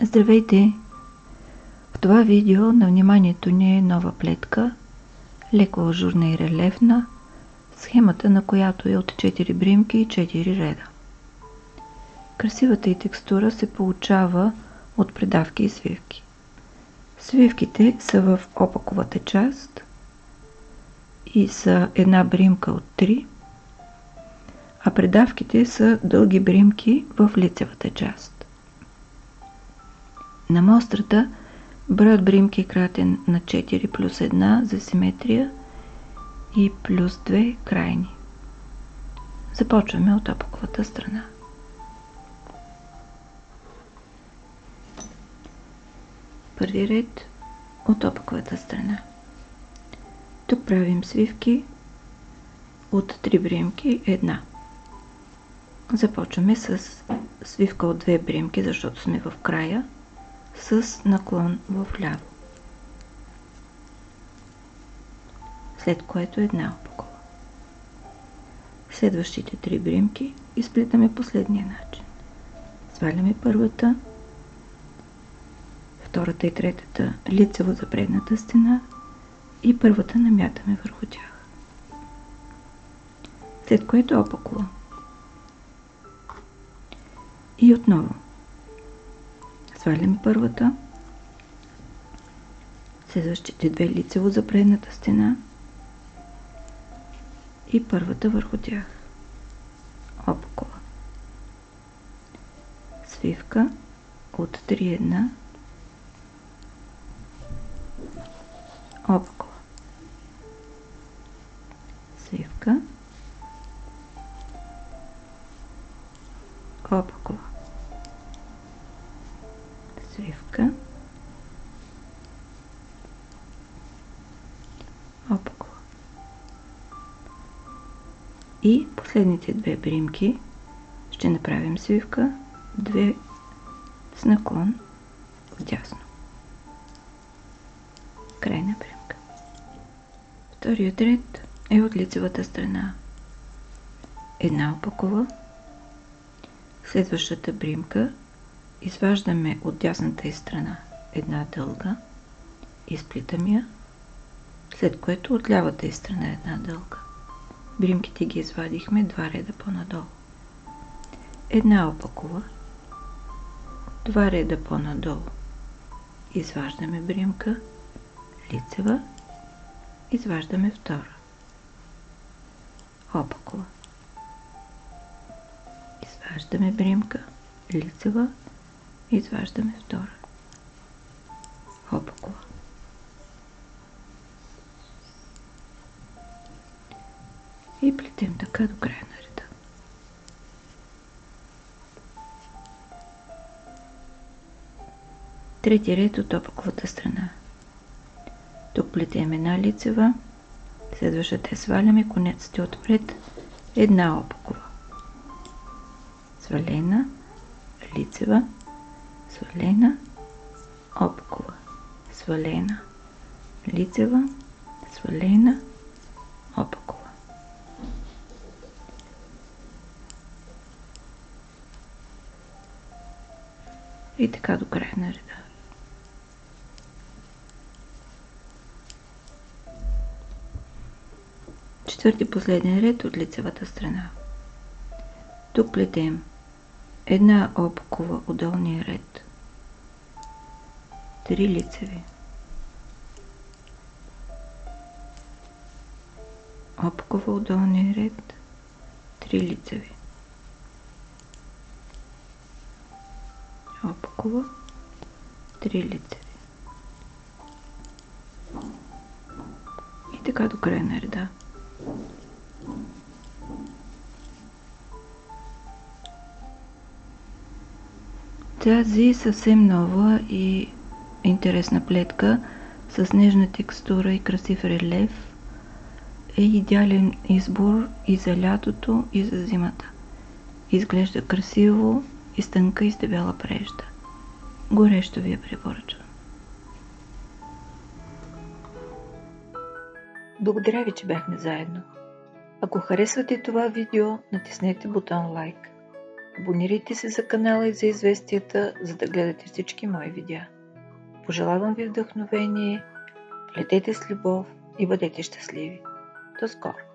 Здравейте! В това видео на вниманието ни е нова плетка, леко ажурна и релефна, схемата на която е от 4 бримки и 4 реда. Красивата й текстура се получава от придавки и свивки. Свивките са в опаковата част и са една бримка от 3, а придавките са дълги бримки в лицевата част. На мострата броят бримки е кратен на 4 плюс 1 за симетрия и плюс 2 крайни. Започваме от опаковата страна. Първи ред от опаковата страна. Тук правим свивки от 3 бримки, една. Започваме с свивка от 2 бримки, защото сме в края, с наклон вляво, след което една опакова. Следващите 3 бримки изплитаме последния начин. Сваляме първата, втората и третата лицево за предната стена и първата намятаме върху тях, след което опакова. И отново сваляме първата, следващите 2 лицево за предната стена и първата върху тях. Опакова. Свивка от 3-1. Опакова. Свивка. Опакова. Свивка, опакова. И последните 2 бримки ще направим свивка, 2 с наклон вдясно. Крайна бримка. Вторият ред е от лицевата страна. Една опакова, следващата бримка изваждаме от дясната й страна една дълга, изплитаме я, след което от лявата й страна една дълга. Бримките ги извадихме 2 реда по-надолу. Една опакова, 2 реда по-надолу изваждаме бримка, лицева, изваждаме втора. Опакова. Изваждаме бримка, лицева, изваждаме втора. Опакова. И плетем така до края на реда. Трети ред от опаковата страна. Тук плетем една лицева, следващата сваляме конеците отпред, една опакова. Свалена, лицева, свалена, опакова, свалена, лицева, свалена, опакова. И така до края на реда. Четвърти последен ред от лицевата страна. Тук плетем една опакова от долния ред, 3 лицеви, опакова от долния ред, 3 лицеви, опакова, 3 лицеви. И така до края на реда. Тази съвсем нова и интересна плетка с нежна текстура и красив релеф е идеален избор и за лятото, и за зимата. Изглежда красиво и с тънка и с дебела прежда. Горещо ви я препоръчвам. Благодаря ви, че бяхме заедно. Ако харесвате това видео, натиснете бутон лайк. Абонирайте се за канала и за известията, за да гледате всички мои видеа. Пожелавам ви вдъхновение, летете с любов и бъдете щастливи. До скоро!